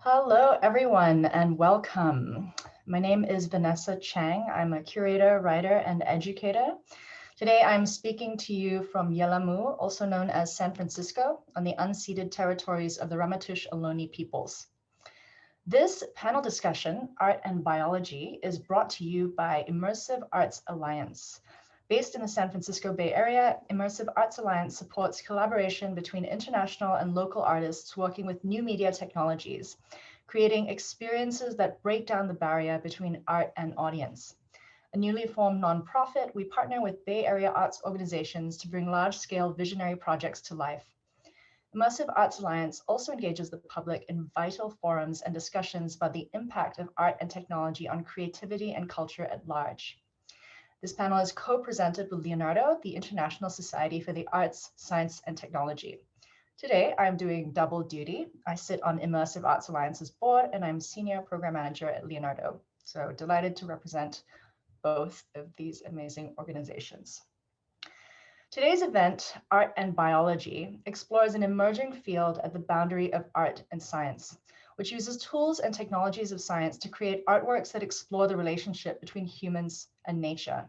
Hello, everyone, and welcome. My name is Vanessa Chang. I'm a curator, writer, and educator. Today, I'm speaking to you from Yelamu, also known as San Francisco, on the unceded territories of the Ramaytush Ohlone peoples. This panel discussion, Art and Biology, is brought to you by Immersive Arts Alliance. Based in the San Francisco Bay Area, Immersive Arts Alliance supports collaboration between international and local artists working with new media technologies, creating experiences that break down the barrier between art and audience. A newly formed nonprofit, we partner with Bay Area arts organizations to bring large-scale visionary projects to life. Immersive Arts Alliance also engages the public in vital forums and discussions about the impact of art and technology on creativity and culture at large. This panel is co-presented with Leonardo, the International Society for the Arts, Science, and Technology. Today, I'm doing double duty. I sit on Immersive Arts Alliance's board, and I'm Senior Program Manager at Leonardo. So delighted to represent both of these amazing organizations. Today's event, Art and Biology, explores an emerging field at the boundary of art and science, which uses tools and technologies of science to create artworks that explore the relationship between humans and nature.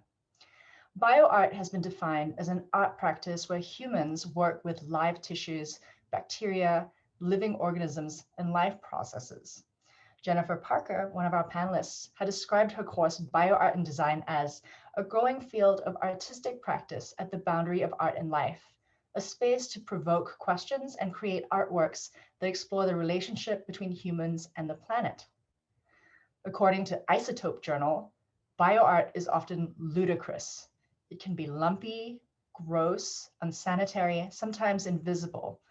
BioArt has been defined as an art practice where humans work with live tissues, bacteria, living organisms, and life processes. Jennifer Parker, one of our panelists, had described her course BioArt and Design as a growing field of artistic practice at the boundary of art and life, a space to provoke questions and create artworks that explore the relationship between humans and the planet. According to Isotope Journal, BioArt is often ludicrous. It can be lumpy, gross, unsanitary, sometimes invisible.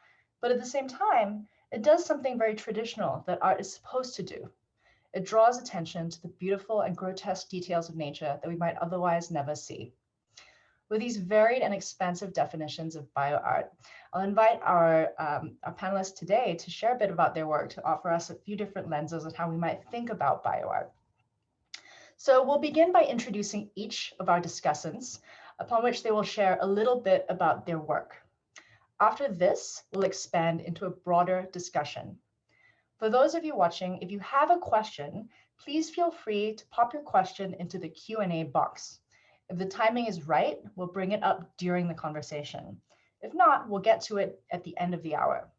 But at the same time, it does something very traditional that art is supposed to do. It draws attention to the beautiful and grotesque details of nature that we might otherwise never see. With these varied and expansive definitions of bioart, I'll invite our panelists today to share a bit about their work to offer us a few different lenses of how we might think about bioart. So we'll begin by introducing each of our discussants, upon which they will share a little bit about their work. After this, we'll expand into a broader discussion. For those of you watching, if you have a question, please feel free to pop your question into the Q&A box. If the timing is right, we'll bring it up during the conversation. If not, we'll get to it at the end of the hour.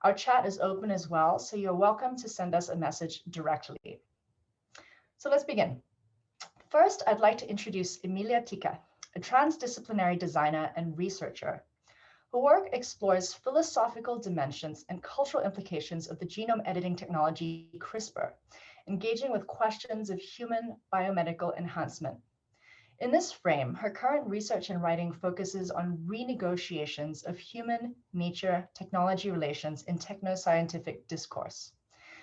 Our chat is open as well, so you're welcome to send us a message directly. So let's begin. First, I'd like to introduce Emilia Tikka, a transdisciplinary designer and researcher. Her work explores philosophical dimensions and cultural implications of the genome editing technology CRISPR, engaging with questions of human biomedical enhancement. In this frame, her current research and writing focuses on renegotiations of human-nature-technology relations in technoscientific discourse.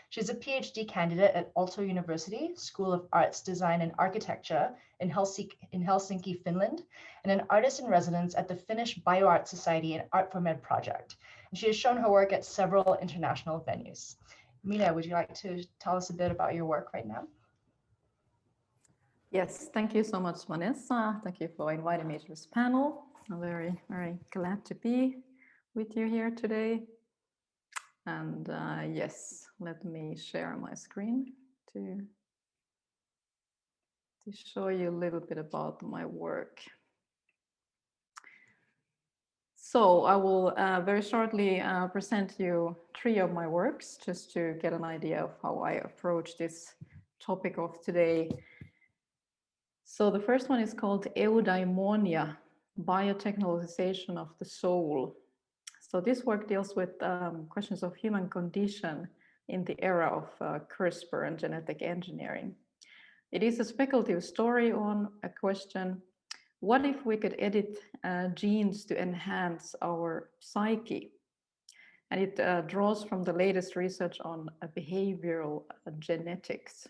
She's a PhD candidate at Aalto University, School of Arts, Design and Architecture in Helsinki, Finland, and an artist in residence at the Finnish BioArt Society and Art for Med project. And she has shown her work at several international venues. Emilia, would you like to tell us a bit about your work right now? Yes, thank you so much, Vanessa. Thank you for inviting me to this panel. I'm very, very glad to be with you here today. And yes, let me share my screen to show you a little bit about my work. So I will very shortly present you 3 of my works, just to get an idea of how I approach this topic of today. So the first one is called Eudaimonia, Biotechnologization of the Soul. So this work deals with questions of human condition in the era of CRISPR and genetic engineering. It is a speculative story on a question: what if we could edit genes to enhance our psyche? And it draws from the latest research on behavioral genetics.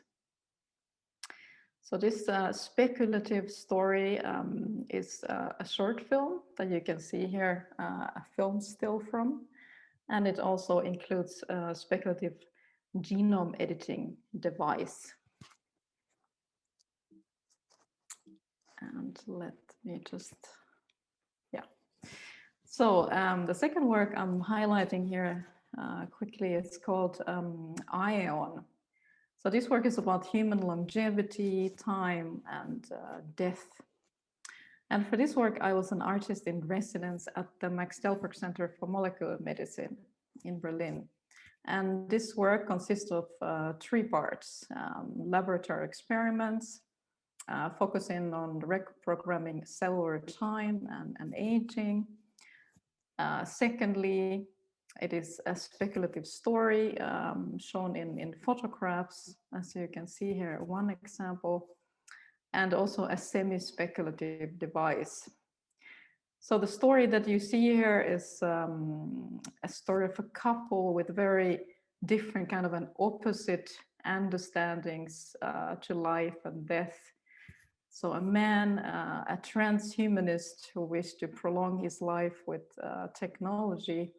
So this speculative story is a short film that you can see here, a film still from, and it also includes a speculative genome editing device. And let me just, yeah. So the second work I'm highlighting here quickly. It's called Ion. So this work is about human longevity, time, and death. And for this work, I was an artist in residence at the Max Delbruck Center for Molecular Medicine in Berlin. And this work consists of 3 parts: laboratory experiments, focusing on reprogramming cellular time and aging. Secondly, it is a speculative story shown in photographs, as you can see here, one example, and also a semi-speculative device. So the story that you see here is a story of a couple with very different kind of an opposite understandings to life and death. So a man, a transhumanist who wished to prolong his life with technology.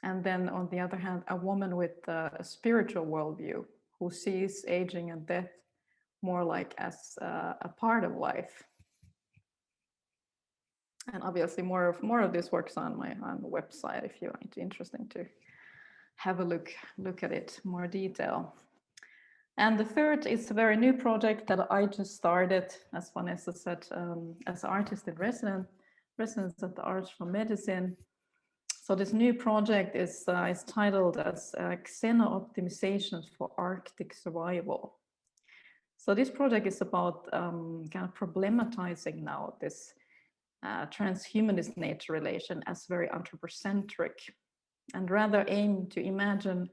And then on the other hand, a woman with a spiritual worldview who sees aging and death more like as a part of life. And obviously more of this works on the website if you're interested to have a look at it in more detail. And the third is a very new project that I just started, as Vanessa said, as an artist in residence at the Arts for Medicine. So this new project is titled as Xeno-Optimizations for Arctic Survival. So this project is about kind of problematizing now this transhumanist nature relation as very anthropocentric, and rather aim to imagine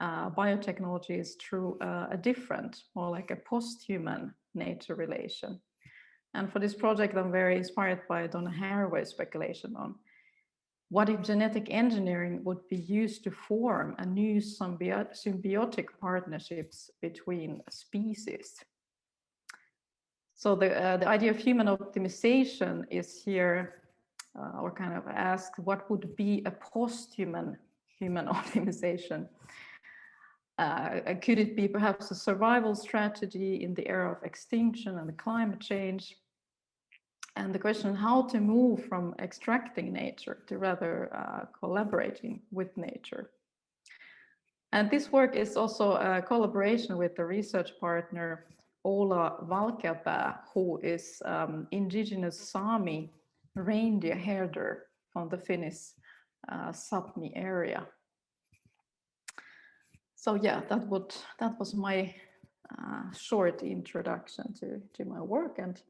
biotechnologies through a different, more like a post-human nature relation. And for this project, I'm very inspired by Donna Haraway's speculation on what if genetic engineering would be used to form a new symbiotic partnerships between species. So the idea of human optimization is here, or kind of asked, what would be a post-human human optimization? Could it be perhaps a survival strategy in the era of extinction and climate change? And the question how to move from extracting nature to rather collaborating with nature. And this work is also a collaboration with the research partner Val of Value, who is indigenous Sami reindeer herder from the Finnish Sapmi area. So yeah, that was my short introduction to my work, and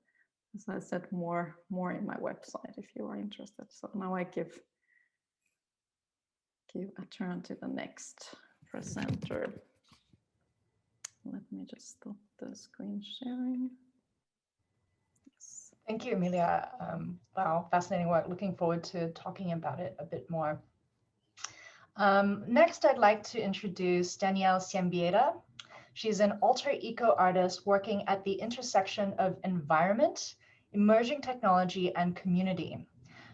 as I said, more in my website if you are interested. So now I give a turn to the next presenter. Let me just stop the screen sharing. Yes. Thank you, Emilia. Wow, fascinating work. Looking forward to talking about it a bit more. Next, I'd like to introduce Danielle Siembieda. She's an alter ego artist working at the intersection of environment, emerging technology, and community.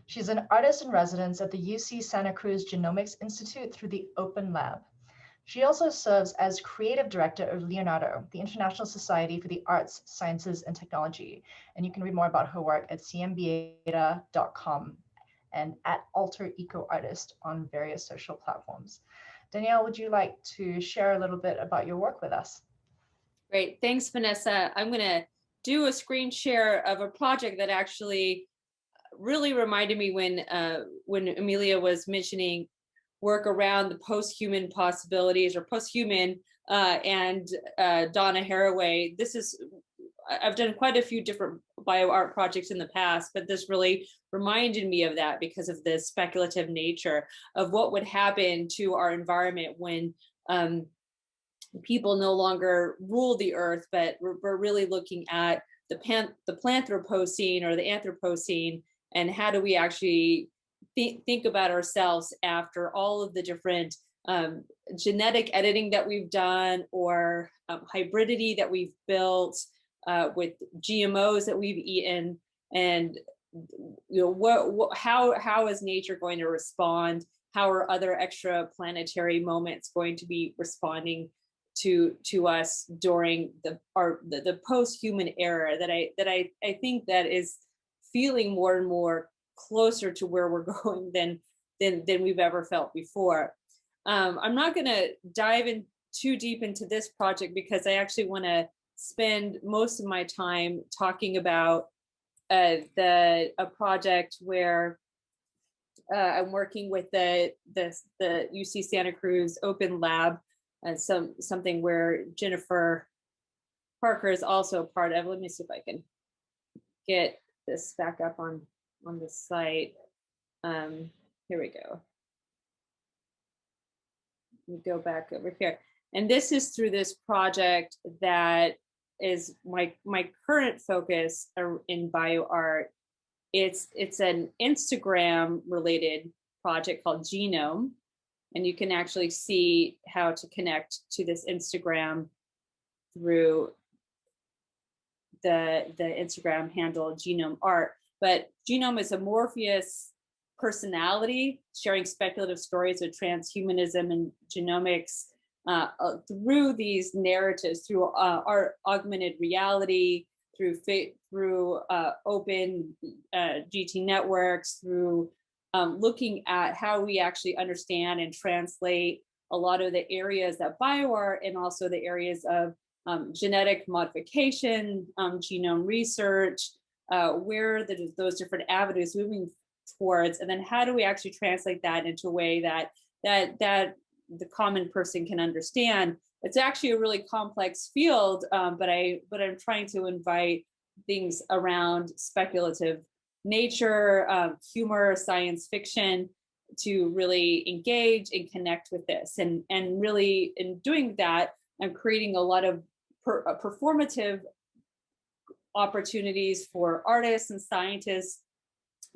She's an artist in residence at the UC Santa Cruz Genomics Institute through the Open Lab. She also serves as Creative Director of Leonardo, the International Society for the Arts, Sciences, and Technology. And you can read more about her work at siembieda.com and at Alter Eco Artist on various social platforms. Danielle, would you like to share a little bit about your work with us? Great, thanks, Vanessa. I'm gonna do a screen share of a project that actually really reminded me when Amelia was mentioning work around the post-human possibilities or post-human and Donna Haraway. I've done quite a few different BioArt projects in the past, but this really reminded me of that because of the speculative nature of what would happen to our environment when people no longer rule the earth, but we're really looking at the Planthropocene or the Anthropocene, and how do we actually think about ourselves after all of the different genetic editing that we've done, or hybridity that we've built with GMOs that we've eaten, and how is nature going to respond? How are other extraplanetary moments going to be responding to us during the post-human era that I think that is feeling more and more closer to where we're going than we've ever felt before. I'm not going to dive in too deep into this project because I actually want to spend most of my time talking about a project where I'm working with the UC Santa Cruz Open Lab, and something where Jennifer Parker is also a part of. Let me see if I can get this back up on the site. Here we go. Let me go back over here. And this is through this project that is my current focus in BioArt. It's an Instagram related project called Genome. And you can actually see how to connect to this Instagram through the Instagram handle Genome Art. But Genome is a Morpheus personality sharing speculative stories of transhumanism and genomics through these narratives, through art, augmented reality, through open GT networks, through looking at how we actually understand and translate a lot of the areas that BioArt and also the areas of genetic modification, genome research, where those different avenues moving towards, and then how do we actually translate that into a way that the common person can understand. It's actually a really complex field, but I'm trying to invite things around speculative nature, humor, science fiction, to really engage and connect with this. And really in doing that, I'm creating a lot of performative opportunities for artists and scientists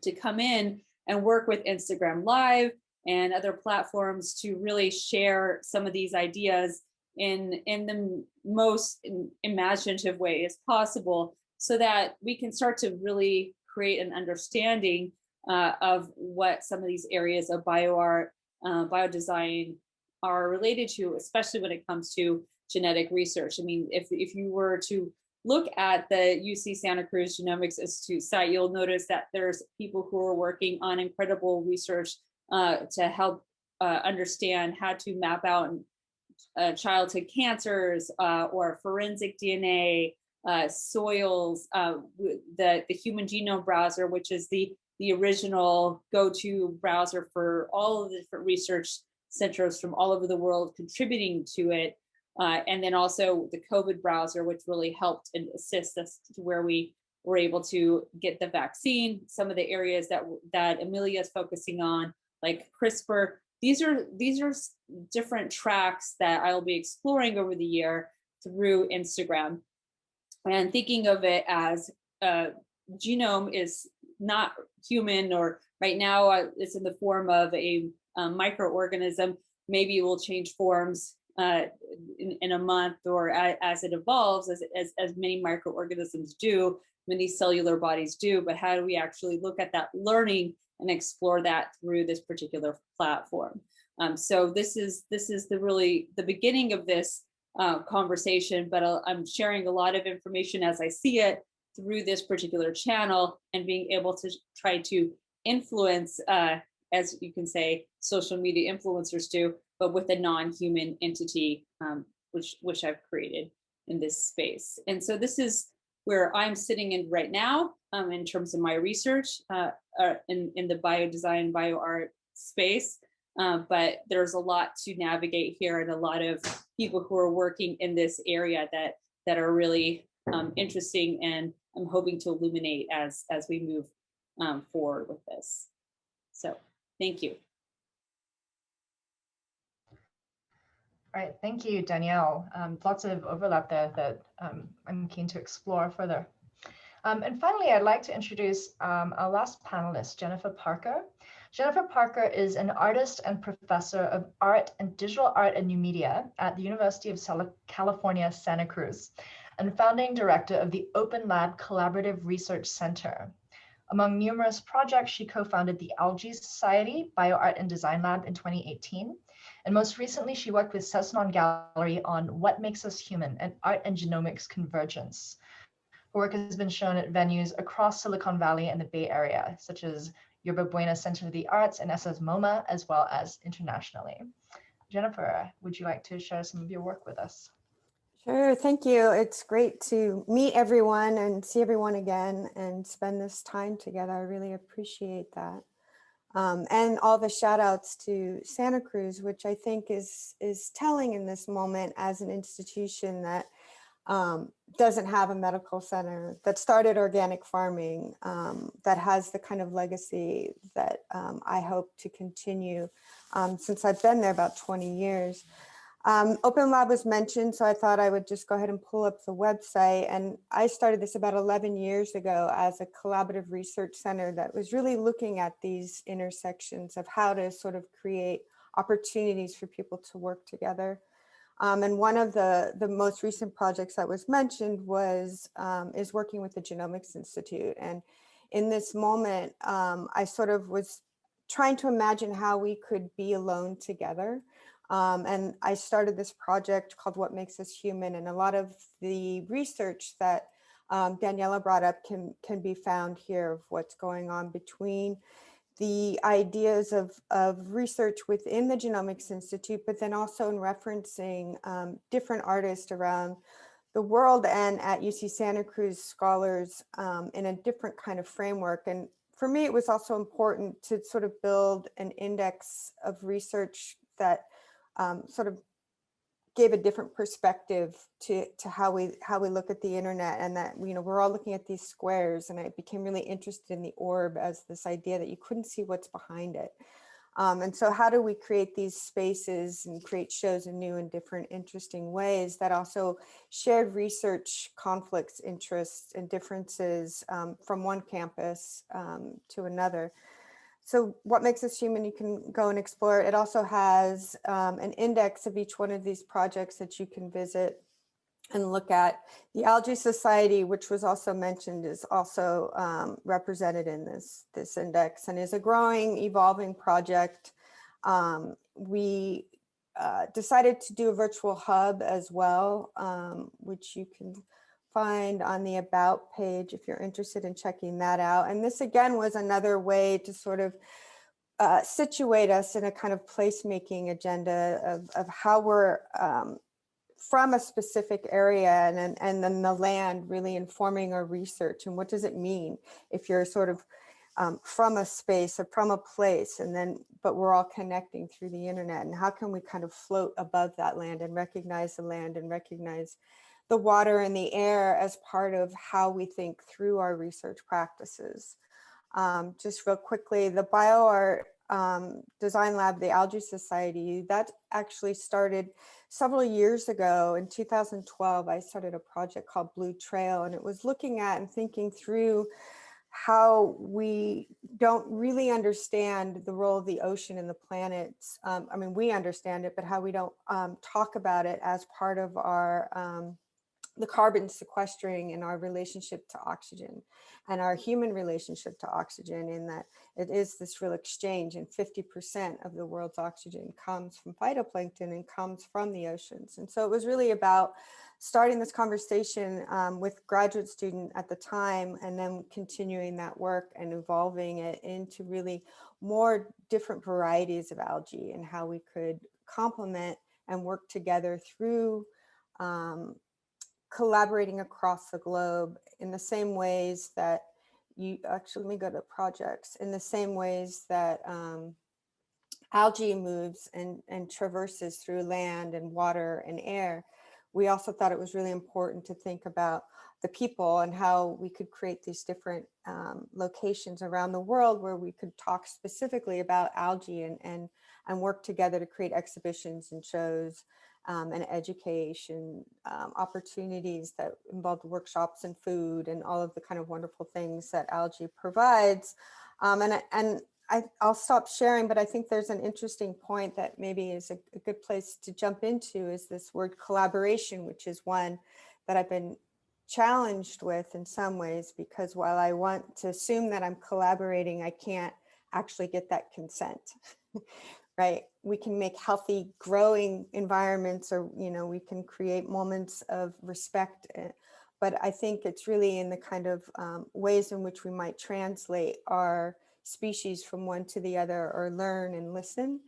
to come in and work with Instagram Live and other platforms to really share some of these ideas in the most imaginative way as possible, so that we can start to really create an understanding of what some of these areas of bioart, biodesign are related to, especially when it comes to genetic research. I mean, if you were to look at the UC Santa Cruz Genomics Institute site, you'll notice that there's people who are working on incredible research to help understand how to map out childhood cancers or forensic DNA, soils, the Human Genome Browser, which is the original go-to browser for all of the different research centers from all over the world contributing to it. And then also the COVID browser, which really helped and assist us to where we were able to get the vaccine. Some of the areas that Amelia is focusing on, like CRISPR, these are different tracks that I'll be exploring over the year through Instagram. And thinking of it as genome is not human, or right now it's in the form of a microorganism. Maybe it will change forms in a month, or as it evolves, as many microorganisms do, many cellular bodies do. But how do we actually look at that learning and explore that through this particular platform? So this is the beginning of this conversation, but I'm sharing a lot of information as I see it through this particular channel, and being able to try to influence, as you can say, social media influencers do, but with a non-human entity, which I've created in this space. And so this is where I'm sitting in right now in terms of my research in the biodesign, bioart space. But there's a lot to navigate here, and a lot of people who are working in this area that are really interesting, and I'm hoping to illuminate as we move forward with this. So thank you. All right, thank you, Danielle. Lots of overlap there that I'm keen to explore further. And finally, I'd like to introduce our last panelist, Jennifer Parker. Jennifer Parker is an artist and professor of art and digital art and new media at the University of California, Santa Cruz, and founding director of the Open Lab Collaborative Research Center. Among numerous projects, she co-founded the Algae Society, BioArt and Design Lab in 2018. And most recently, she worked with Cessnon Gallery on What Makes Us Human, an art and genomics convergence. Her work has been shown at venues across Silicon Valley and the Bay Area, such as Yerba Buena Center of the Arts and SS MoMA, as well as internationally. Jennifer, would you like to share some of your work with us? Sure, thank you. It's great to meet everyone and see everyone again and spend this time together. I really appreciate that. And all the shout outs to Santa Cruz, which I think is telling in this moment as an institution that doesn't have a medical center, that started organic farming, that has the kind of legacy that I hope to continue since I've been there about 20 years. Open Lab was mentioned, so I thought I would just go ahead and pull up the website. And I started this about 11 years ago as a collaborative research center that was really looking at these intersections of how to sort of create opportunities for people to work together. And one of the most recent projects that was mentioned was is working with the Genomics Institute. And in this moment, I sort of was trying to imagine how we could be alone together. And I started this project called What Makes Us Human, and a lot of the research that Daniela brought up can be found here of what's going on between the ideas of research within the Genomics Institute, but then also in referencing different artists around the world and at UC Santa Cruz scholars in a different kind of framework. And for me, it was also important to sort of build an index of research that sort of gave a different perspective to how we look at the internet, and that, you know, we're all looking at these squares, and I became really interested in the orb as this idea that you couldn't see what's behind it. And so how do we create these spaces and create shows in new and different interesting ways that also shared research conflicts, interests, and differences from one campus to another. So What Makes Us Human, you can go and explore. It also has an index of each one of these projects that you can visit and look at. The Algae Society, which was also mentioned, is also represented in this index and is a growing, evolving project. We decided to do a virtual hub as well, which you can find on the About page if you're interested in checking that out. And this again was another way to sort of situate us in a kind of placemaking agenda of how we're from a specific area and then the land really informing our research, and what does it mean if you're sort of from a space or from a place, and then but we're all connecting through the internet, and how can we kind of float above that land and recognize the land and recognize the water and the air as part of how we think through our research practices. Just real quickly, the BioArt Design Lab, the Algae Society, that actually started several years ago. In 2012, I started a project called Blue Trail, and it was looking at and thinking through how we don't really understand the role of the ocean and the planets. I mean, we understand it, but how we don't talk about it as part of our the carbon sequestering in our relationship to oxygen and our human relationship to oxygen, in that it is this real exchange, and 50% of the world's oxygen comes from phytoplankton and comes from the oceans. And so it was really about starting this conversation with graduate student at the time, and then continuing that work and evolving it into really more different varieties of algae and how we could complement and work together through collaborating across the globe in the same ways that you actually, let me go to projects, in the same ways that algae moves and traverses through land and water and air. We also thought it was really important to think about the people and how we could create these different locations around the world where we could talk specifically about algae and work together to create exhibitions and shows and education opportunities that involved workshops and food and all of the kind of wonderful things that algae provides. I'll stop sharing, but I think there's an interesting point that maybe is a good place to jump into, is this word collaboration, which is one that I've been challenged with in some ways, because while I want to assume that I'm collaborating, I can't actually get that consent. Right? We can make healthy growing environments, or, you know, we can create moments of respect. But I think it's really in the kind of ways in which we might translate our species from one to the other, or learn and listen.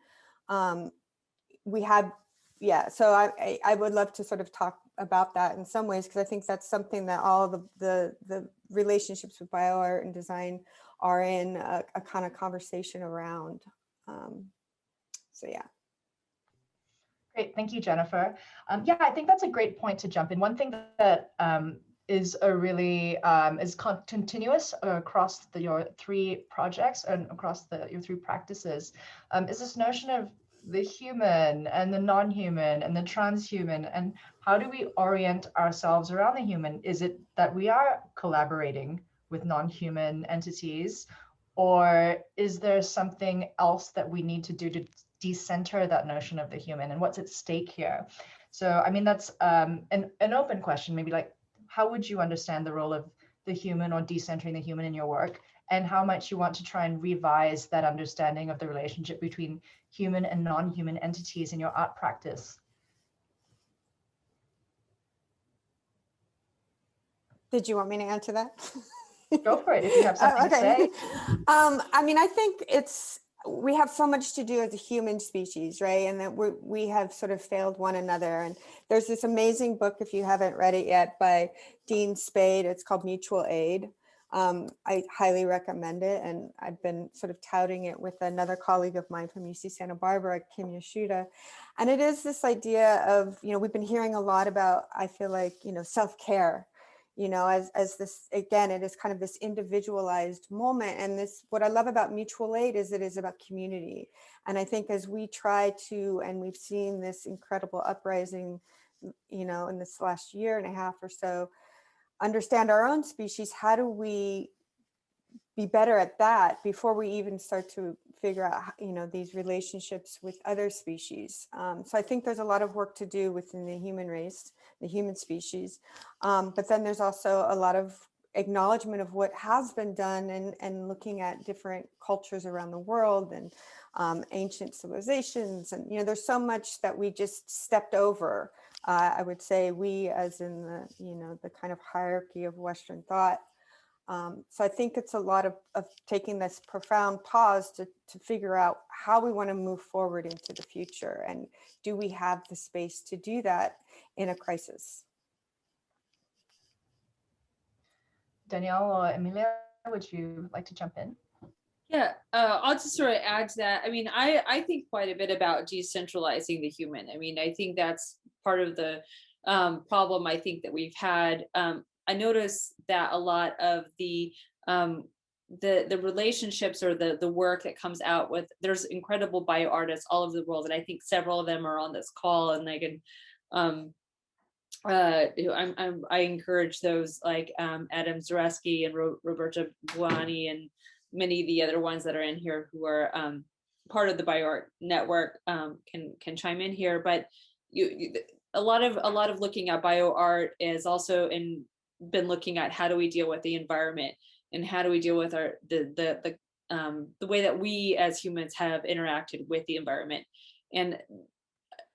we had, yeah, so I would love to sort of talk about that in some ways, because I think that's something that all the relationships with bioart and design are in a kind of conversation around. So yeah. Great, thank you, Jennifer. Yeah, I think that's a great point to jump in. One thing that is a really is continuous across your three projects and across your three practices is this notion of the human and the non-human and the transhuman, and how do we orient ourselves around the human? Is it that we are collaborating with non-human entities, or is there something else that we need to do to decenter that notion of the human, and what's at stake here? So, I mean, that's an open question, maybe like, how would you understand the role of the human or decentering the human in your work, and how much you want to try and revise that understanding of the relationship between human and non-human entities in your art practice? Did you want me to answer that? Go for it if you have something to say. I mean, I think we have so much to do as a human species, right? And that we have sort of failed one another. And there's this amazing book, if you haven't read it yet, by Dean Spade. It's called Mutual Aid. I highly recommend it. And I've been sort of touting it with another colleague of mine from UC Santa Barbara, Kim Yashuda. And it is this idea of, we've been hearing a lot about, I feel like, self-care, as this, again, it is kind of this individualized moment. And this, what I love about mutual aid is it is about community. And I think as we try to, and we've seen this incredible uprising, in this last year and a half or so, understand our own species, how do we be better at that before we even start to figure out, these relationships with other species. So I think there's a lot of work to do within the human race, the human species. But then there's also a lot of acknowledgement of what has been done and looking at different cultures around the world and ancient civilizations. And, there's so much that we just stepped over. I would say we, as in the kind of hierarchy of Western thought. So I think it's a lot of taking this profound pause to figure out how we want to move forward into the future. And do we have the space to do that in a crisis? Danielle or Emilia, would you like to jump in? Yeah, I'll just sort of add to that. I mean, I think quite a bit about decentralizing the human. I mean, I think that's part of the problem I think that we've had. I notice that a lot of the relationships or the work that comes out with, there's incredible bioartists all over the world, and I think several of them are on this call, and they can I encourage those like Adam Zareski and Roberta Buani and many of the other ones that are in here who are part of the BioArt network can chime in here. But a lot of looking at BioArt is also been looking at how do we deal with the environment and how do we deal with the way that we as humans have interacted with the environment. And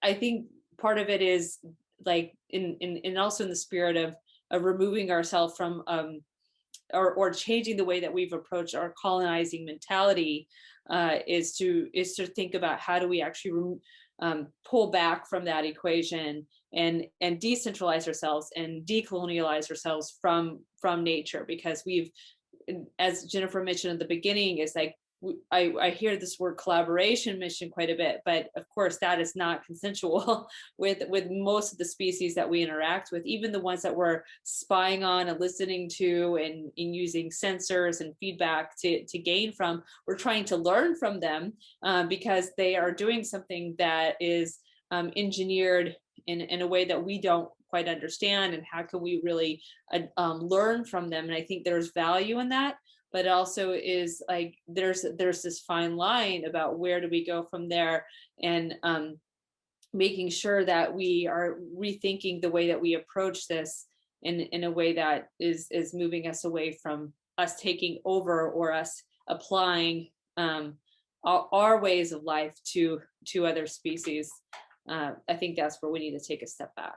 I think part of it is like in also in the spirit of removing ourselves from or changing the way that we've approached our colonizing mentality is to think about how do we actually pull back from that equation and decentralize ourselves and decolonialize ourselves from nature, because we've, as Jennifer mentioned at the beginning, is like I hear this word collaboration mentioned quite a bit, but of course that is not consensual with most of the species that we interact with, even the ones that we're spying on and listening to and using sensors and feedback to gain from. We're trying to learn from them because they are doing something that is engineered in a way that we don't quite understand, and how can we really learn from them. And I think there's value in that. But it also is like there's this fine line about where do we go from there, and making sure that we are rethinking the way that we approach this in a way that is moving us away from us taking over or us applying our ways of life to other species. I think that's where we need to take a step back.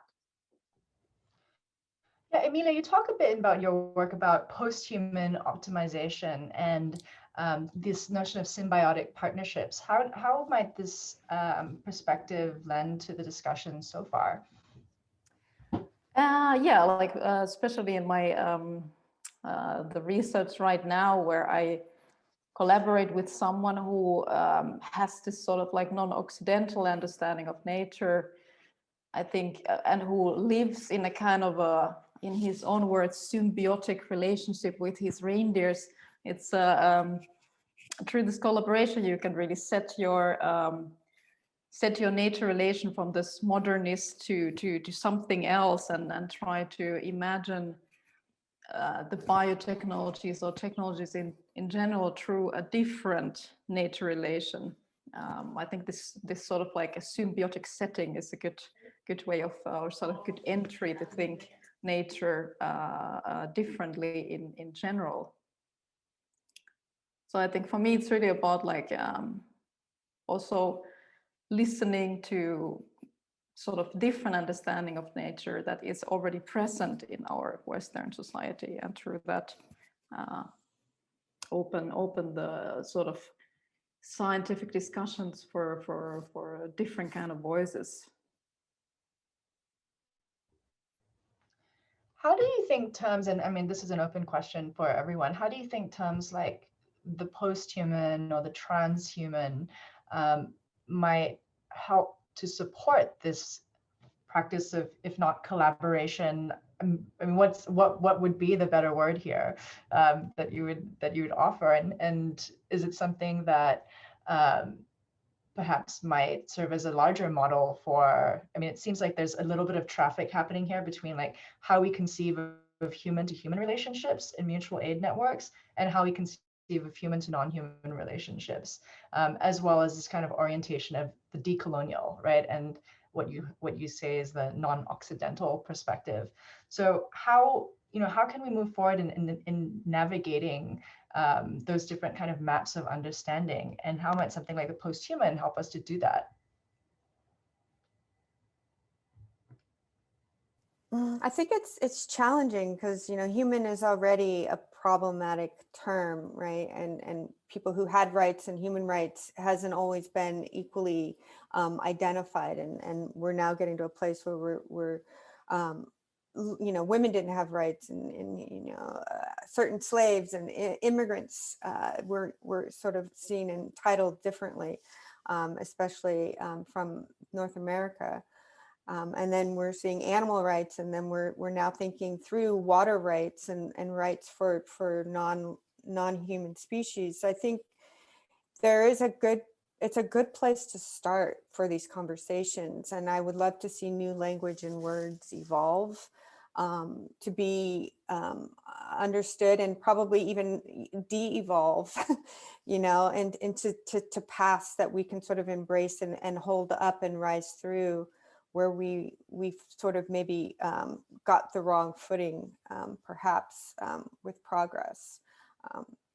Yeah, Emilia, you talk a bit about your work about post-human optimization, and this notion of symbiotic partnerships. How might this perspective lend to the discussion so far? Yeah, like especially in my the research right now, where I collaborate with someone who has this sort of like non-occidental understanding of nature, I think, and who lives in a kind of a, in his own words, symbiotic relationship with his reindeers. It's through this collaboration you can really set your nature relation from this modernist to something else, and try to imagine the biotechnologies or technologies in general through a different nature relation. I think this sort of like a symbiotic setting is a good way of, or sort of good entry to think nature differently in general. So I think for me it's really about like also listening to sort of different understanding of nature that is already present in our Western society, and through that open the sort of scientific discussions for different kind of voices. How do you think terms, and I mean, this is an open question for everyone, how do you think terms like the posthuman or the transhuman might help to support this practice of, if not collaboration, I mean, what would be the better word here that you would offer, and is it something that perhaps might serve as a larger model for, I mean, it seems like there's a little bit of traffic happening here between like how we conceive of human to human relationships in mutual aid networks and how we conceive of human to non-human relationships, as well as this kind of orientation of the decolonial, right? And what you say is the non-occidental perspective. So how can we move forward in navigating those different kind of maps of understanding, and how might something like the posthuman help us to do that? I think it's challenging because, human is already a problematic term, right? And people who had rights and human rights hasn't always been equally identified, and we're now getting to a place where we're women didn't have rights, and certain slaves and immigrants were sort of seen and titled differently, especially from North America. And then we're seeing animal rights, and then we're now thinking through water rights and rights for non-human species. So I think it's a good place to start for these conversations, and I would love to see new language and words evolve to be understood, and probably even de-evolve, and to pass that we can sort of embrace and hold up and rise through, where we've sort of maybe got the wrong footing, perhaps with progress.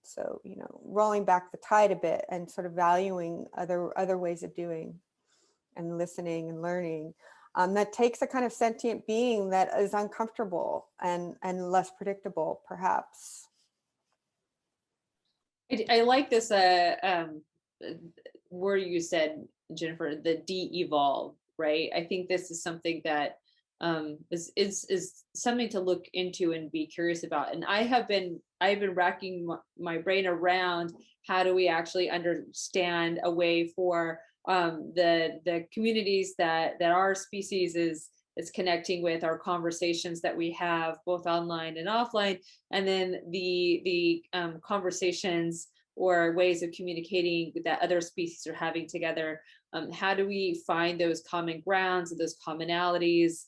So, rolling back the tide a bit and sort of valuing other ways of doing and listening and learning. That takes a kind of sentient being that is uncomfortable and less predictable, perhaps. I like this word you said, Jennifer, the de-evolve, right? I think this is something that is something to look into and be curious about. And I've been racking my brain around how do we actually understand a way for the communities that our species is connecting with, our conversations that we have both online and offline, and then the conversations or ways of communicating that other species are having together. How do we find those common grounds and those commonalities,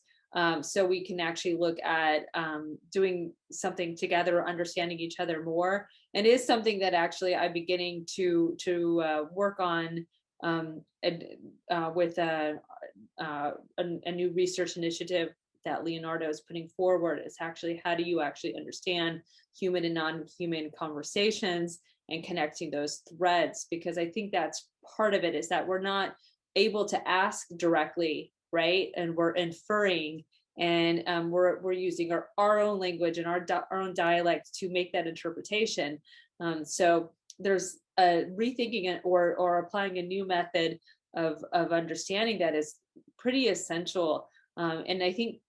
so we can actually look at doing something together, understanding each other more? And it is something that actually I'm beginning to work on with a new research initiative that Leonardo is putting forward. Is actually, how do you actually understand human and non-human conversations and connecting those threads? Because I think that's part of it, is that we're not able to ask directly, right? And we're inferring, and we're using our own language and our own dialect to make that interpretation. So there's a rethinking it or applying a new method of understanding that is pretty essential. And I think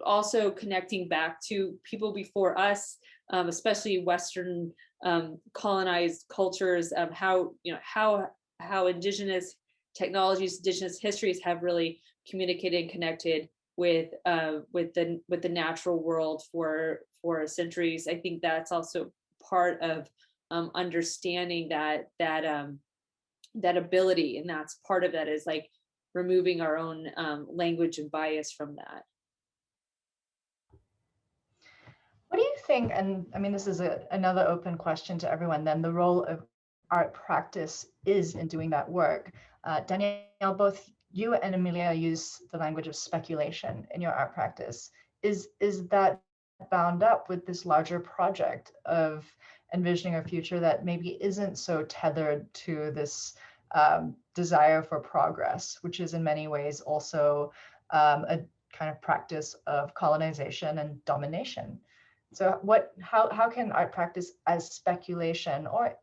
also connecting back to people before us, especially Western colonized cultures, how indigenous technologies, indigenous histories have really communicated and connected with the natural world for centuries. I think that's also part of understanding that ability, and that's part of that is like removing our own language and bias from that. What do you think, and I mean, this is another open question to everyone, then the role of art practice is in doing that work? Danielle, both you and Amelia use the language of speculation in your art practice. Is that bound up with this larger project of envisioning a future that maybe isn't so tethered to this desire for progress, which is in many ways also a kind of practice of colonization and domination? So how can art practice as speculation, or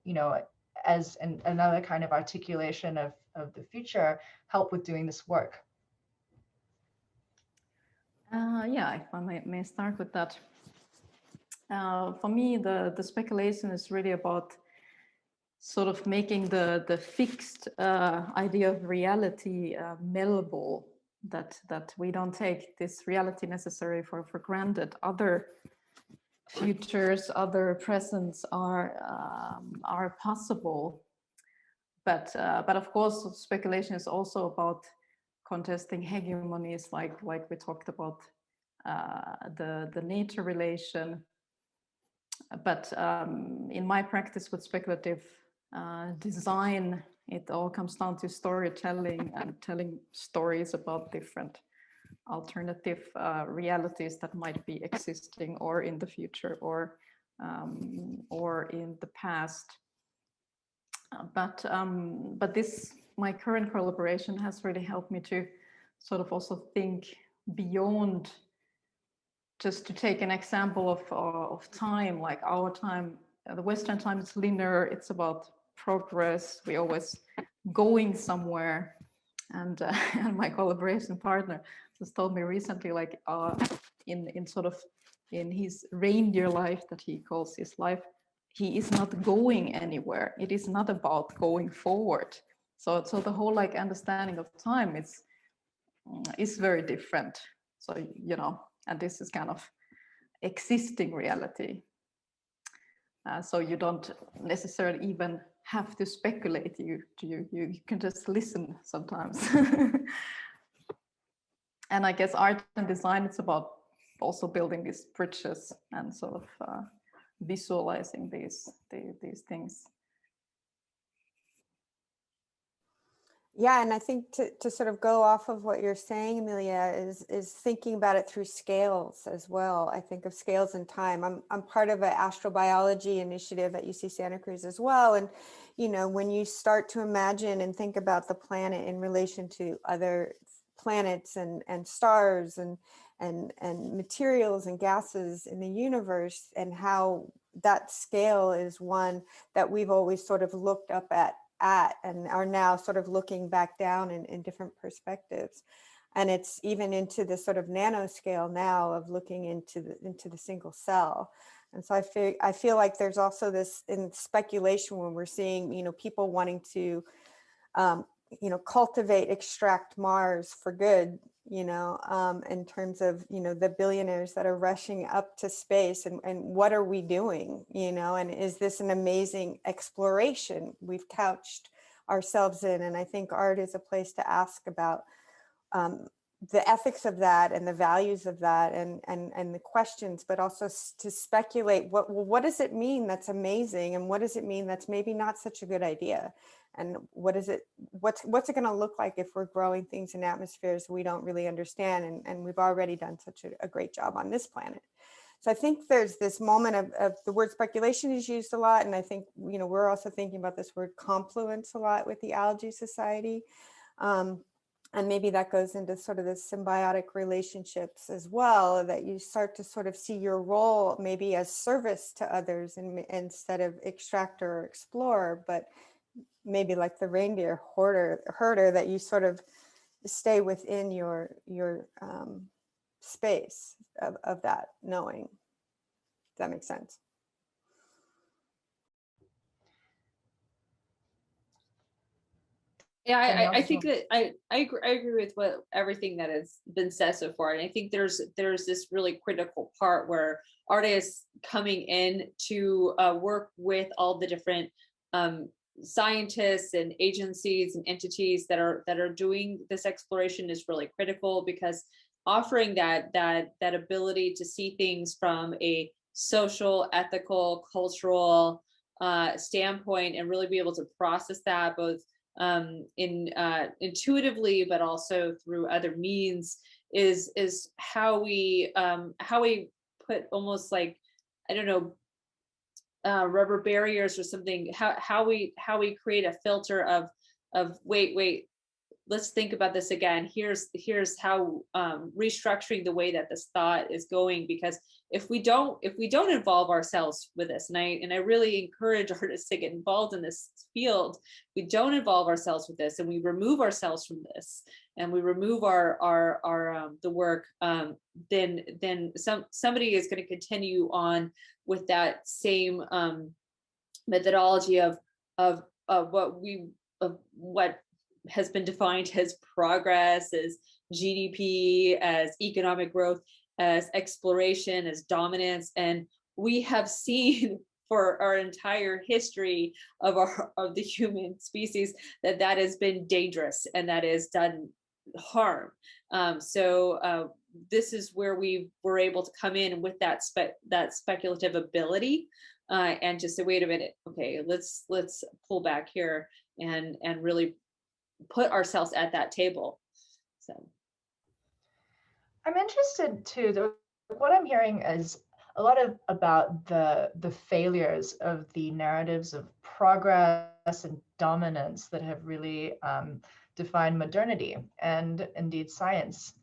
as another kind of articulation of the future, help with doing this work? Yeah, if I may start with that. For me, the speculation is really about sort of making the fixed idea of reality malleable, that we don't take this reality necessary for granted. Other futures, other presents are possible, but of course speculation is also about contesting hegemonies, like we talked about the nature relation. But in my practice with speculative design, it all comes down to storytelling and telling stories about different alternative realities that might be existing or in the future or in the past. But this, my current collaboration has really helped me to sort of also think beyond. Just to take an example of time, like our time, the Western time is linear. It's about progress. We always going somewhere. And and my collaboration partner just told me recently, like in his reindeer life that he calls his life, he is not going anywhere. It is not about going forward. So the whole like understanding of time is very different. So and this is kind of existing reality. So you don't necessarily even have to speculate. You can just listen sometimes. And I guess art and design, it's about also building these bridges and sort of visualizing these things. Yeah, and I think to sort of go off of what you're saying, Amelia, is thinking about it through scales as well. I think of scales in time. I'm part of an astrobiology initiative at UC Santa Cruz as well. And, when you start to imagine and think about the planet in relation to other planets and stars and materials and gases in the universe, and how that scale is one that we've always sort of looked up at and are now sort of looking back down in different perspectives. And it's even into the sort of nanoscale now of looking into the single cell. And so I feel like there's also this in speculation when we're seeing, people wanting to, cultivate, extract Mars for good, in terms of, the billionaires that are rushing up to space, and what are we doing, and is this an amazing exploration we've couched ourselves in? And I think art is a place to ask about the ethics of that and the values of that and the questions, but also to speculate what does it mean that's amazing, and what does it mean that's maybe not such a good idea, and what's it going to look like if we're growing things in atmospheres we don't really understand, and we've already done such a great job on this planet. So I think there's this moment of the word speculation is used a lot, and I think we're also thinking about this word confluence a lot with the Algae Society. And maybe that goes into sort of the symbiotic relationships as well, that you start to sort of see your role maybe as service to others and instead of extractor or explorer, but maybe like the reindeer herder, that you sort of stay within your space of that knowing. Does that make sense? Yeah, I think that I agree with what everything that has been said so far, and I think there's this really critical part where artists coming in to work with all the different scientists and agencies and entities that are doing this exploration is really critical, because offering that ability to see things from a social, ethical, cultural standpoint, and really be able to process that both intuitively, but also through other means, is how we put almost like, I don't know, rubber barriers or something. How we create a filter of wait, let's think about this again. Here's how restructuring the way that this thought is going, because if we don't involve ourselves with this, and I really encourage artists to get involved in this field, we don't involve ourselves with this and we remove ourselves from this and we remove our the work, then somebody is going to continue on with that same methodology of what has been defined as progress, as GDP, as economic growth, as exploration, as dominance. And we have seen for our entire history of the human species that has been dangerous and that has done harm. So this is where we were able to come in with that speculative ability and just say, wait a minute, okay, let's pull back here and really put ourselves at that table. So I'm interested too, what I'm hearing is a lot about the failures of the narratives of progress and dominance that have really defined modernity and indeed science.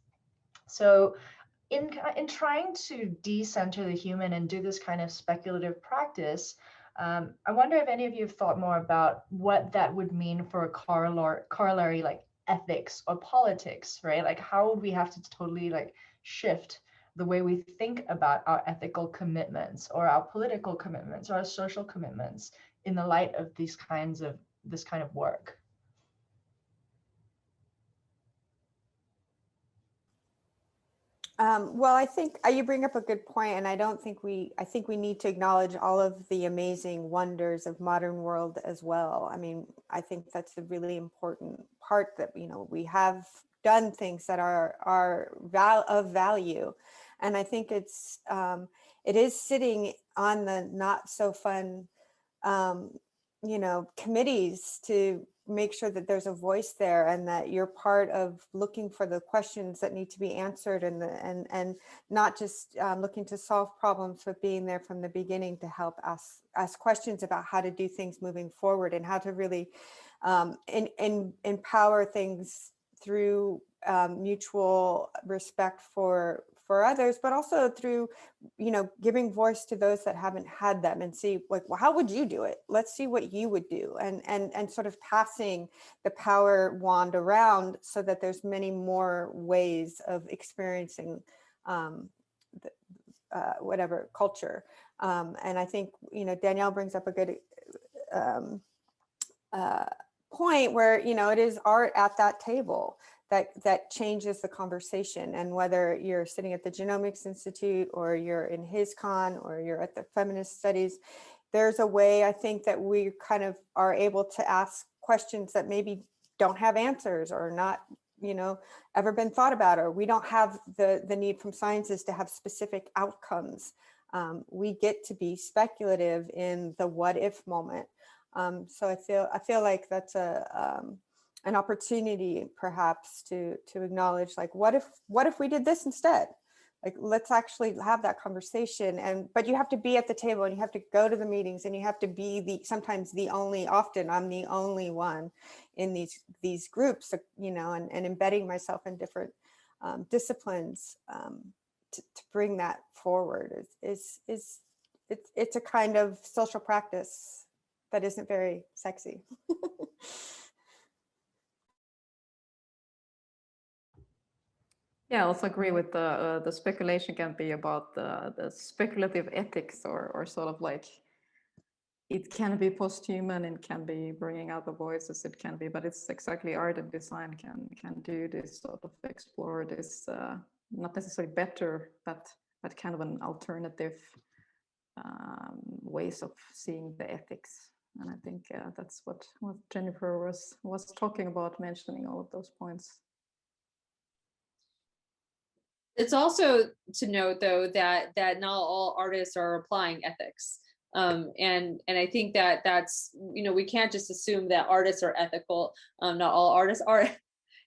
So in trying to decenter the human and do this kind of speculative practice, I wonder if any of you have thought more about what that would mean for a corollary like ethics or politics, right? Like how would we have to totally like shift the way we think about our ethical commitments or our political commitments or our social commitments in the light of this kind of work? Well, I think you bring up a good point, and I think we need to acknowledge all of the amazing wonders of modern world as well. I mean, I think that's a really important part, that, you know, we have done things that are of value. And I think it is sitting on the not so fun, you know, committees to make sure that there's a voice there and that you're part of looking for the questions that need to be answered, and not just looking to solve problems, but being there from the beginning to help ask questions about how to do things moving forward and how to really empower things through mutual respect for others, but also through, you know, giving voice to those that haven't had them, and see, like, well, how would you do it? Let's see what you would do, and sort of passing the power wand around so that there's many more ways of experiencing whatever culture. And I think, you know, Danielle brings up a good point where, you know, it is art at that table that changes the conversation. And whether you're sitting at the Genomics Institute or you're in HisCon or you're at the Feminist Studies, there's a way, I think, that we kind of are able to ask questions that maybe don't have answers or not, you know, ever been thought about, or we don't have the need from sciences to have specific outcomes. We get to be speculative in the what if moment. So I feel like that's an opportunity perhaps to acknowledge, like, what if we did this instead? Like, let's actually have that conversation. But you have to be at the table, and you have to go to the meetings, and you have to be often I'm the only one in these groups, you know, and embedding myself in different disciplines to bring that forward it's a kind of social practice that isn't very sexy. Yeah, I also agree with the speculation can be about the speculative ethics, or sort of like, it can be posthuman, it can be bringing out the voices, it can be, but it's exactly art and design can do this, sort of explore this, not necessarily better, but kind of an alternative ways of seeing the ethics. And I think that's what Jennifer was talking about, mentioning all of those points. It's also to note, though, that not all artists are applying ethics. And I think that's, you know, we can't just assume that artists are ethical. Not all artists are.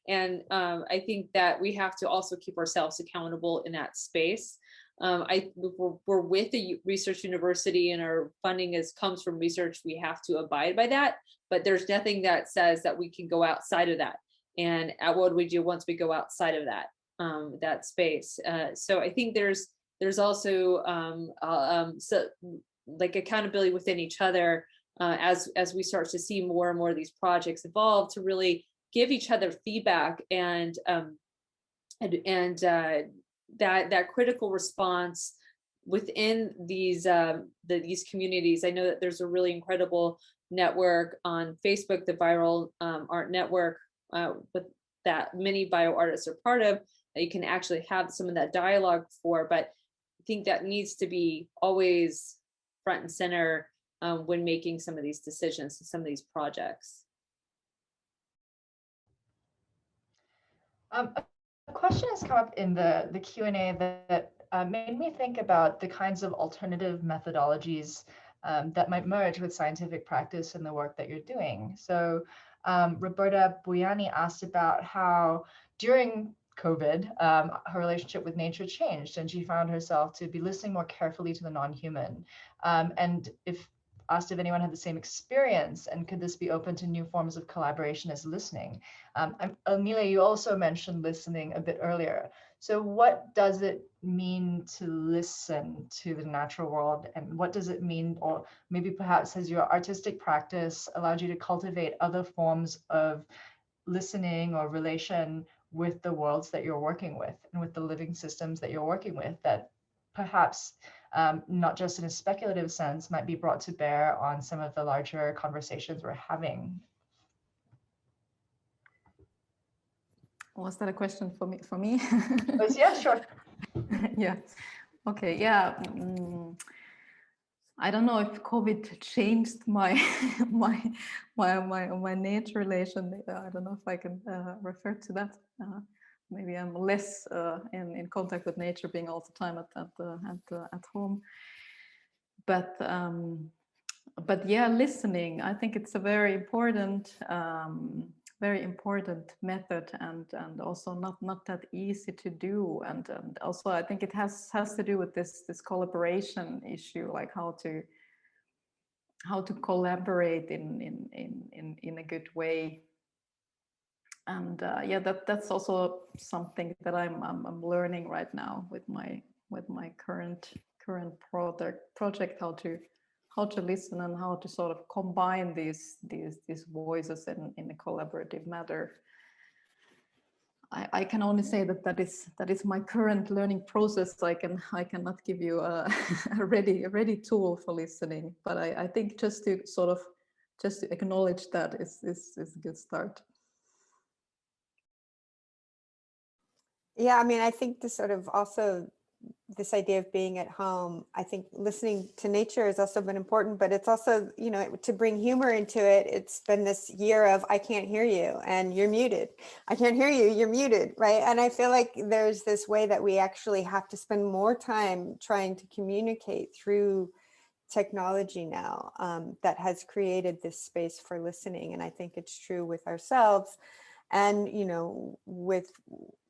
And I think that we have to also keep ourselves accountable in that space. We're with the research university, and our funding comes from research. We have to abide by that, but there's nothing that says that we can go outside of that. And what do we do once we go outside of that space? So I think there's also so like accountability within each other as we start to see more and more of these projects evolve, to really give each other feedback and that critical response within these communities. I know that there's a really incredible network on Facebook, the Viral Art Network, with that many bioartists are part of, that you can actually have some of that dialogue for. But I think that needs to be always front and center when making some of these decisions, some of these projects. A question has come up in the Q&A that made me think about the kinds of alternative methodologies that might merge with scientific practice in the work that you're doing. So Roberta Buyani asked about how during COVID, her relationship with nature changed, and she found herself to be listening more carefully to the non-human. And asked if anyone had the same experience, and could this be open to new forms of collaboration as listening? Amelia, you also mentioned listening a bit earlier. So what does it mean to listen to the natural world, and what does it mean, or maybe perhaps has your artistic practice allowed you to cultivate other forms of listening or relation with the worlds that you're working with and with the living systems that you're working with, that perhaps not just in a speculative sense might be brought to bear on some of the larger conversations we're having? Was that a question for me? Yeah, sure. Yeah. Okay. Yeah. I don't know if COVID changed my my nature relation. I don't know if I can refer to that. Maybe I'm less in contact with nature, being all the time at home. But yeah, listening. I think it's a very important method, and also not that easy to do. And also I think it has to do with this collaboration issue, like how to collaborate in a good way. And yeah, that's also something that I'm learning right now with my current project, how to listen and how to sort of combine these voices in a collaborative manner. I can only say that is my current learning process. I cannot give you a ready tool for listening, but I think just to acknowledge that is a good start. Yeah, I mean, I think this sort of also this idea of being at home, I think listening to nature has also been important, but it's also, you know, to bring humor into it. It's been this year of, I can't hear you and you're muted. I can't hear you, you're muted, right? And I feel like there's this way that we actually have to spend more time trying to communicate through technology now that has created this space for listening. And I think it's true with ourselves. and, you know, with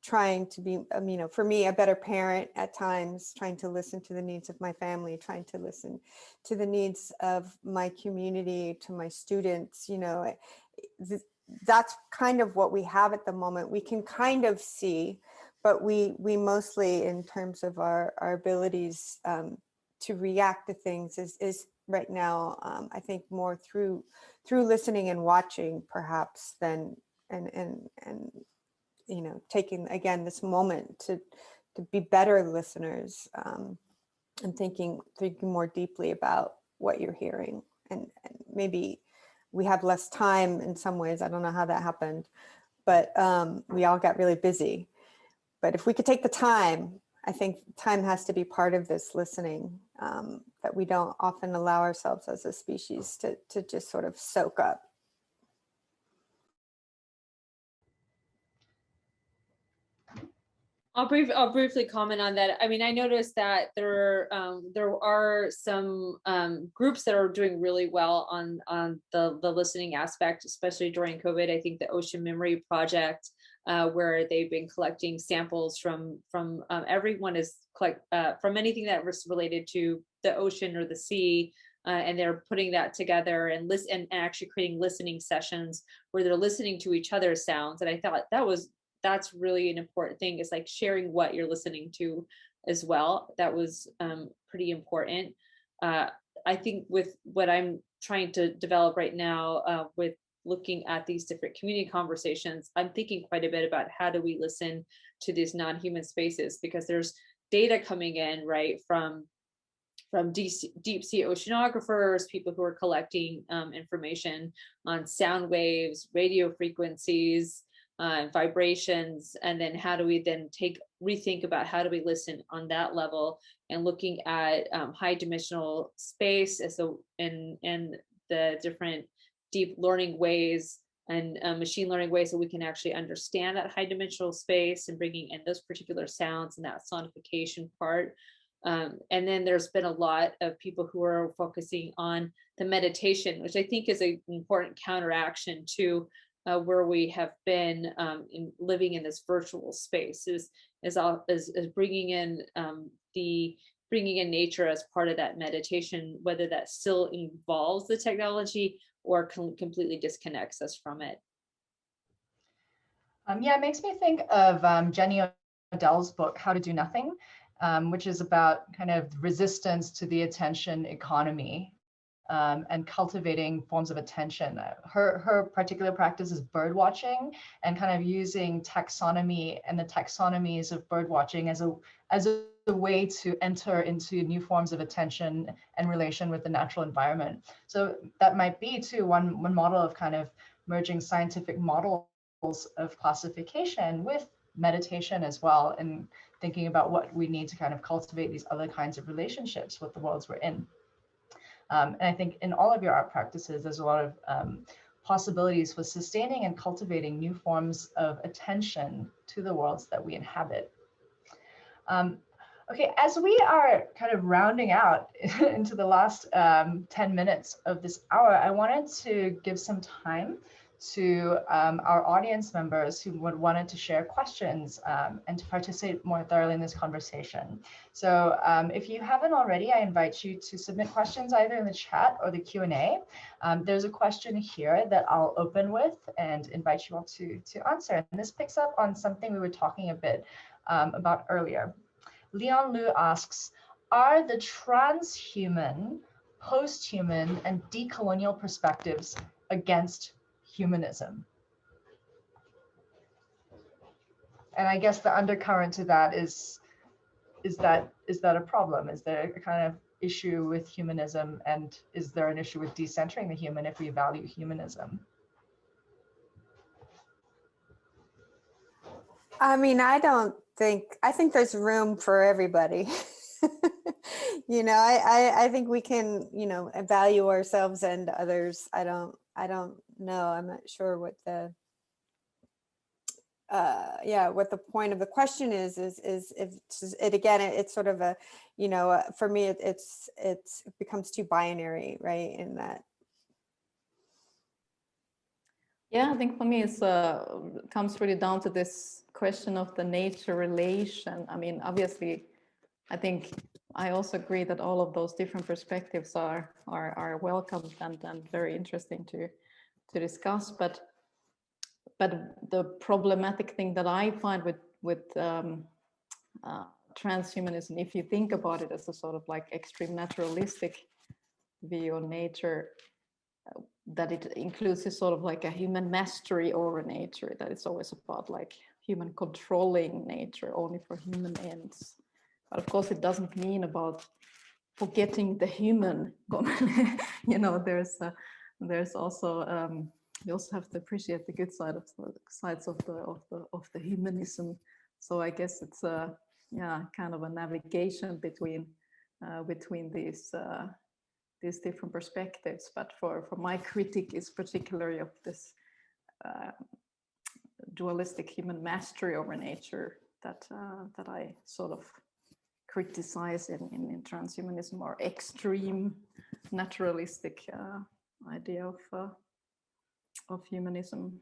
trying to be, you know, for me, a better parent at times, trying to listen to the needs of my family, trying to listen to the needs of my community, to my students, you know, that's kind of what we have at the moment. We can kind of see, but we mostly, in terms of our abilities to react to things, is right now, I think, more through listening and watching, perhaps, than and you know, taking again this moment to be better listeners, and thinking more deeply about what you're hearing. And maybe we have less time in some ways. I don't know how that happened, but we all got really busy. But if we could take the time, I think time has to be part of this listening, that we don't often allow ourselves as a species to just sort of soak up. I'll briefly comment on that. I mean, I noticed that there are some groups that are doing really well on the listening aspect, especially during COVID. I think the Ocean Memory Project, where they've been collecting samples from everyone from anything that was related to the ocean or the sea, and they're putting that together and actually creating listening sessions where they're listening to each other's sounds. And I thought that's really an important thing, is like sharing what you're listening to as well. That was pretty important. I think with what I'm trying to develop right now, with looking at these different community conversations, I'm thinking quite a bit about how do we listen to these non-human spaces, because there's data coming in, right, from deep sea oceanographers, people who are collecting information on sound waves, radio frequencies, vibrations, and then how do we then rethink about how do we listen on that level, and looking at high dimensional space and the different deep learning ways and machine learning ways that we can actually understand that high dimensional space, and bringing in those particular sounds and that sonification part. And then there's been a lot of people who are focusing on the meditation, which I think is an important counteraction to where we have been living in this virtual space, is bringing in nature as part of that meditation, whether that still involves the technology or completely disconnects us from it. Yeah, it makes me think of Jenny Odell's book, How to Do Nothing, which is about kind of resistance to the attention economy. And cultivating forms of attention. Her particular practice is bird watching, and kind of using taxonomy and the taxonomies of bird watching as a way to enter into new forms of attention and relation with the natural environment. So that might be too one model of kind of merging scientific models of classification with meditation as well, and thinking about what we need to kind of cultivate these other kinds of relationships with the worlds we're in. And I think in all of your art practices, there's a lot of possibilities for sustaining and cultivating new forms of attention to the worlds that we inhabit. Okay, as we are kind of rounding out into the last 10 minutes of this hour, I wanted to give some time to our audience members who wanted to share questions and to participate more thoroughly in this conversation. So if you haven't already, I invite you to submit questions either in the chat or the Q&A. There's a question here that I'll open with and invite you all to answer. And this picks up on something we were talking a bit about earlier. Leon Liu asks, are the transhuman, posthuman, and decolonial perspectives against humanism? And I guess the undercurrent to that is that a problem? Is there a kind of issue with humanism, and is there an issue with decentering the human if we value humanism? I mean, I think there's room for everybody. You know, I think we can, you know, value ourselves and others. I don't know. I'm not sure what the what the point of the question is if it again, it's sort of a, you know, for me, it becomes too binary, right? In that. Yeah, I think for me it's comes really down to this question of the nature relation. I mean, obviously, I think I also agree that all of those different perspectives are welcomed and very interesting to discuss. But the problematic thing that I find with transhumanism, if you think about it as a sort of like extreme naturalistic view on nature, that it includes this sort of like a human mastery over nature, that it's always about like human controlling nature only for human ends. But of course, it doesn't mean about forgetting the human. You know, there's also we also have to appreciate the good side of the humanism. So I guess it's a kind of a navigation between these different perspectives. But for my critique is particularly of this dualistic human mastery over nature that I sort of criticize in transhumanism, or extreme naturalistic idea of humanism.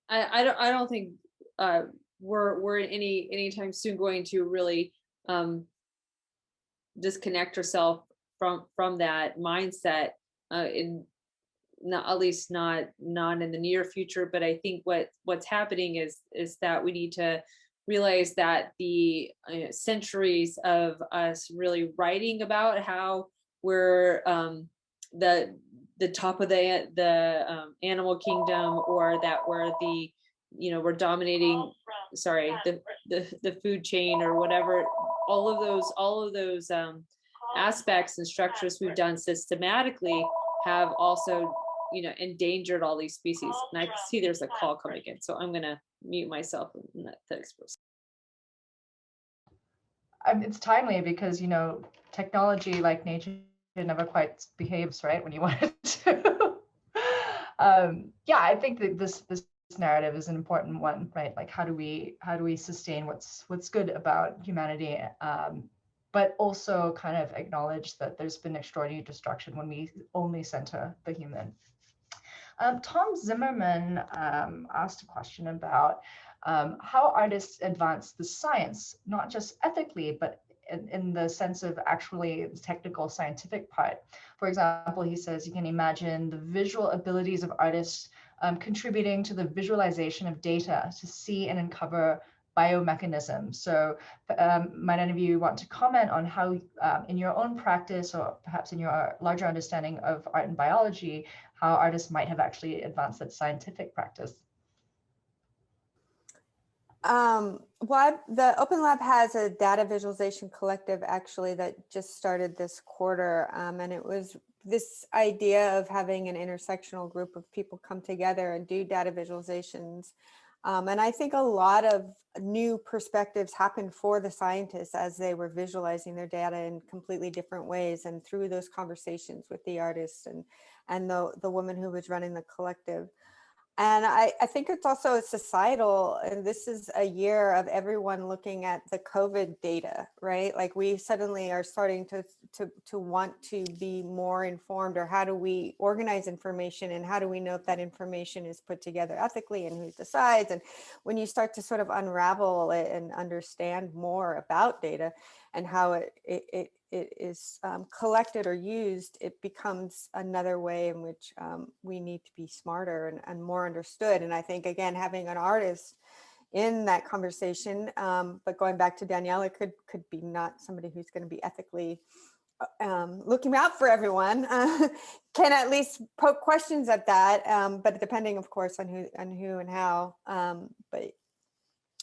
I don't think we're anytime soon going to really disconnect ourselves from that mindset, at least not in the near future. But I think what's happening is that we need to realize that the centuries of us really writing about how we're the top of the animal kingdom, or that we're we're dominating, sorry, the food chain or whatever, all of those aspects and structures we've done systematically have also endangered all these species. And I can see there's a call coming in, so I'm gonna mute myself and let the experts. It's timely because technology, like nature, never quite behaves right when you want it to. Yeah, I think that this narrative is an important one, right? Like how do we sustain what's good about humanity, but also kind of acknowledge that there's been extraordinary destruction when we only center the human. Tom Zimmerman asked a question about how artists advance the science, not just ethically, but in the sense of actually the technical scientific part. For example, he says you can imagine the visual abilities of artists contributing to the visualization of data to see and uncover biomechanisms. So might any of you want to comment on how in your own practice, or perhaps in your larger understanding of art and biology, how artists might have actually advanced that scientific practice? Well, the Open Lab has a data visualization collective actually that just started this quarter, and it was this idea of having an intersectional group of people come together and do data visualizations. And I think a lot of new perspectives happened for the scientists as they were visualizing their data in completely different ways, and through those conversations with the artists and the woman who was running the collective. And I think it's also a societal, and this is a year of everyone looking at the COVID data, right? Like we suddenly are starting to want to be more informed, or how do we organize information, and how do we know if that information is put together ethically, and who decides? And when you start to sort of unravel it and understand more about data and how it is collected or used, it becomes another way in which we need to be smarter and more understood. And I think, again, having an artist in that conversation, but going back to Danielle, it could be not somebody who's going to be ethically looking out for everyone, can at least poke questions at that, but depending, of course, on who and how. But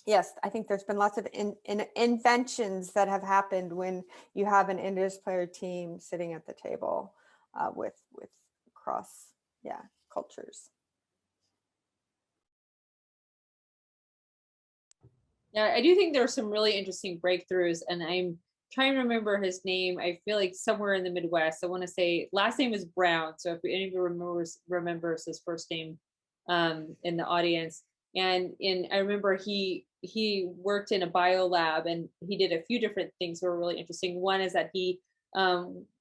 yes, I think there's been lots of inventions that have happened when you have an interdisciplinary team sitting at the table with cross cultures. Yeah, I do think there are some really interesting breakthroughs, and I'm trying to remember his name. I feel like somewhere in the Midwest. I want to say last name is Brown. So if any of you remembers his first name in the audience. And I remember he worked in a bio lab, and he did a few different things that were really interesting. One is that he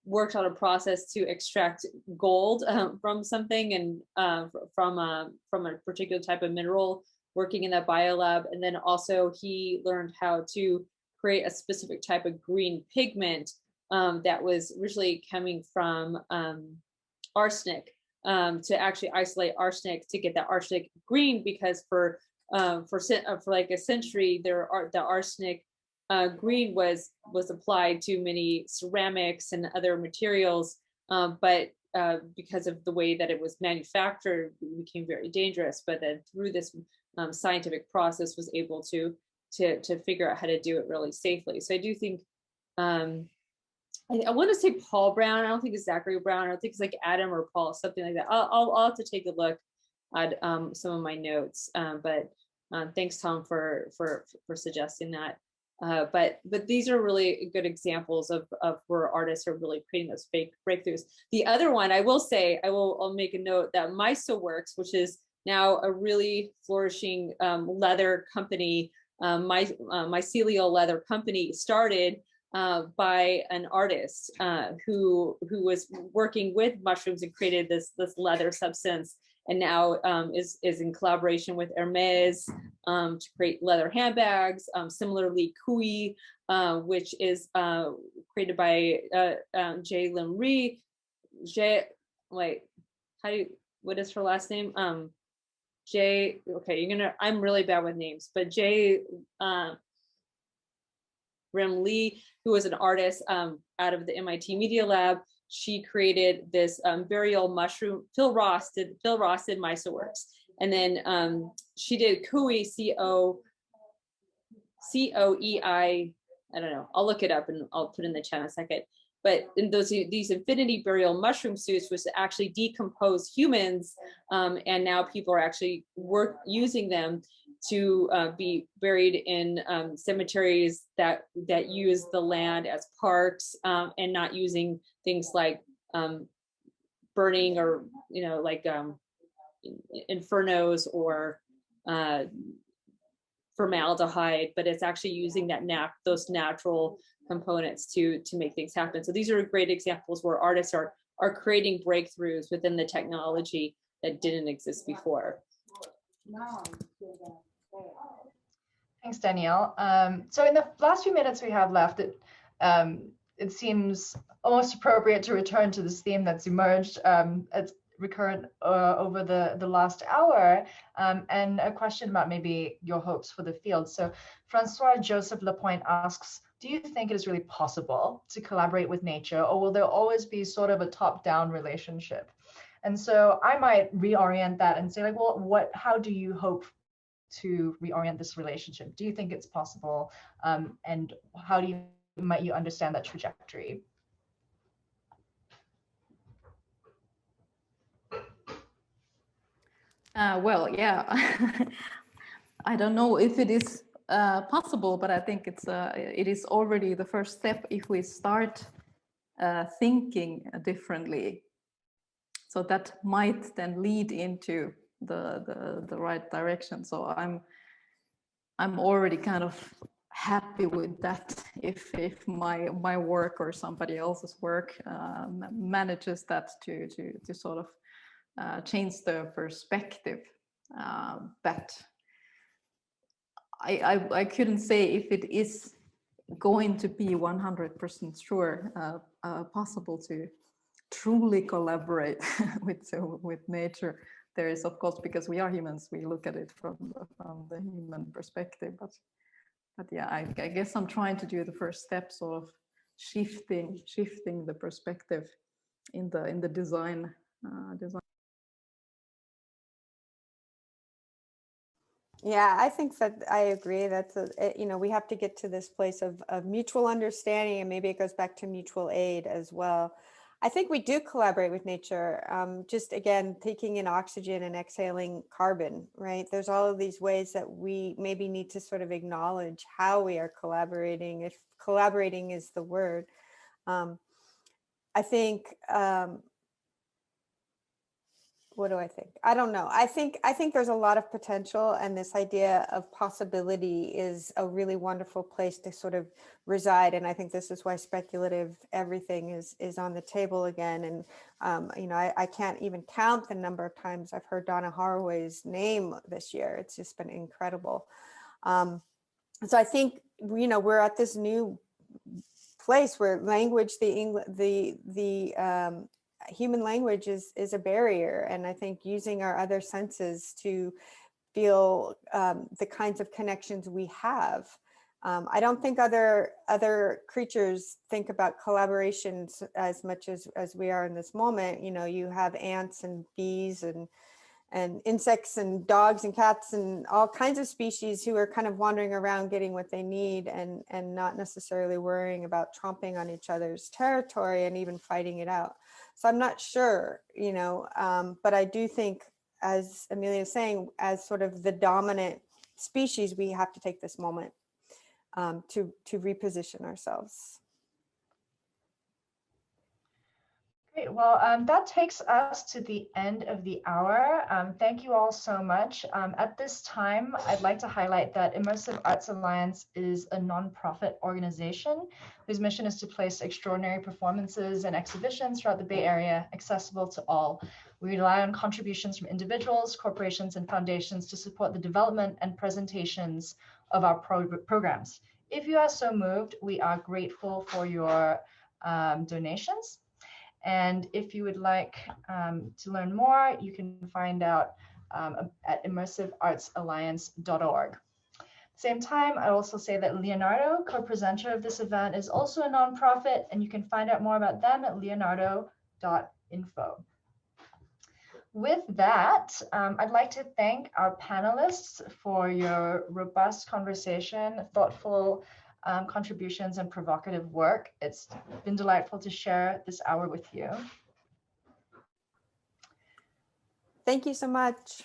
worked on a process to extract gold from something, and from a particular type of mineral, working in that biolab. And then also he learned how to create a specific type of green pigment that was originally coming from arsenic, to actually isolate arsenic to get that arsenic green, because for like a century the arsenic green was applied to many ceramics and other materials, but because of the way that it was manufactured, it became very dangerous. But then through this scientific process, was able to figure out how to do it really safely. So I do think, I want to say Paul Brown. I don't think it's Zachary Brown. I don't think it's like Adam or Paul, something like that. I'll have to take a look at some of my notes. But thanks, Tom, for suggesting that. But these are really good examples of where artists are really creating those fake breakthroughs. The other one, I will say, I'll make a note that MysoWorks, which is now a really flourishing leather company, mycelial leather company, started by an artist who was working with mushrooms and created this leather substance, and now is in collaboration with Hermes to create leather handbags. Similarly, Kui, which is created by Jay Lim Ree. What is her last name? Jay, okay, I'm really bad with names, but Jay Rim Lee, who was an artist out of the MIT Media Lab. She created this burial mushroom. Phil Ross did MysoWorks, and then she did Kui, COEI. I don't know. I'll look it up and I'll put it in the chat in a second. But in these infinity burial mushroom suits, was to actually decompose humans, and now people are actually using them to be buried in cemeteries that use the land as parks, and not using things like burning, or like infernos or formaldehyde, but it's actually using those natural components to make things happen. So these are great examples where artists are creating breakthroughs within the technology that didn't exist before. Thanks, Danielle. So in the last few minutes we have left, it seems almost appropriate to return to this theme that's emerged. It's recurrent over the last hour, and a question about maybe your hopes for the field. So Francois Joseph Lapointe asks, do you think it is really possible to collaborate with nature, or will there always be sort of a top-down relationship? And so I might reorient that and say, like, well, how do you hope to reorient this relationship? Do you think it's possible? And how might you understand that trajectory? Well, yeah, I don't know if it is possible, but I think it is already the first step if we start thinking differently. So that might then lead into the right direction. So I'm already kind of happy with that if my work or somebody else's work manages that to sort of change the perspective. But I couldn't say if it is going to be 100% sure possible to truly collaborate with nature. There is, of course, because we are humans, we look at it from the human perspective. But yeah, I guess I'm trying to do the first step, sort of shifting the perspective in the design. Yeah, I think that I agree. That's we have to get to this place of mutual understanding, and maybe it goes back to mutual aid as well. I think we do collaborate with nature. Just again, taking in oxygen and exhaling carbon, right? There's all of these ways that we maybe need to sort of acknowledge how we are collaborating, if collaborating is the word. I think what do I think? I don't know. I think there's a lot of potential, and this idea of possibility is a really wonderful place to sort of reside. And I think this is why speculative everything is on the table again. And you know, I can't even count the number of times I've heard Donna Haraway's name this year. It's just been incredible. So I think, you know, we're at this new place where language, the human language is a barrier. And I think using our other senses to feel the kinds of connections we have. I don't think other creatures think about collaborations as much as we are in this moment. You know, you have ants and bees and insects and dogs and cats and all kinds of species who are kind of wandering around getting what they need and not necessarily worrying about tromping on each other's territory and even fighting it out. So I'm not sure, you know, but I do think, as Amelia is saying, as sort of the dominant species, we have to take this moment to reposition ourselves. Great. Well, that takes us to the end of the hour. Thank you all so much. At this time, I'd like to highlight that Immersive Arts Alliance is a nonprofit organization whose mission is to place extraordinary performances and exhibitions throughout the Bay Area accessible to all. We rely on contributions from individuals, corporations, and foundations to support the development and presentations of our programs. If you are so moved, we are grateful for your donations. And if you would like to learn more, you can find out at immersiveartsalliance.org. Same time, I also say that Leonardo, co-presenter of this event, is also a nonprofit, and you can find out more about them at leonardo.info. With that, I'd like to thank our panelists for your robust conversation, thoughtful contributions, and provocative work. It's been delightful to share this hour with you. Thank you so much.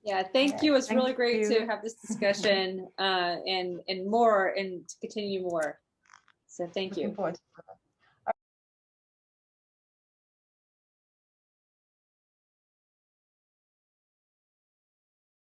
Yeah, thank you. It's Thank really great you. to have this discussion and more and to continue more. So thank you. Looking forward to it.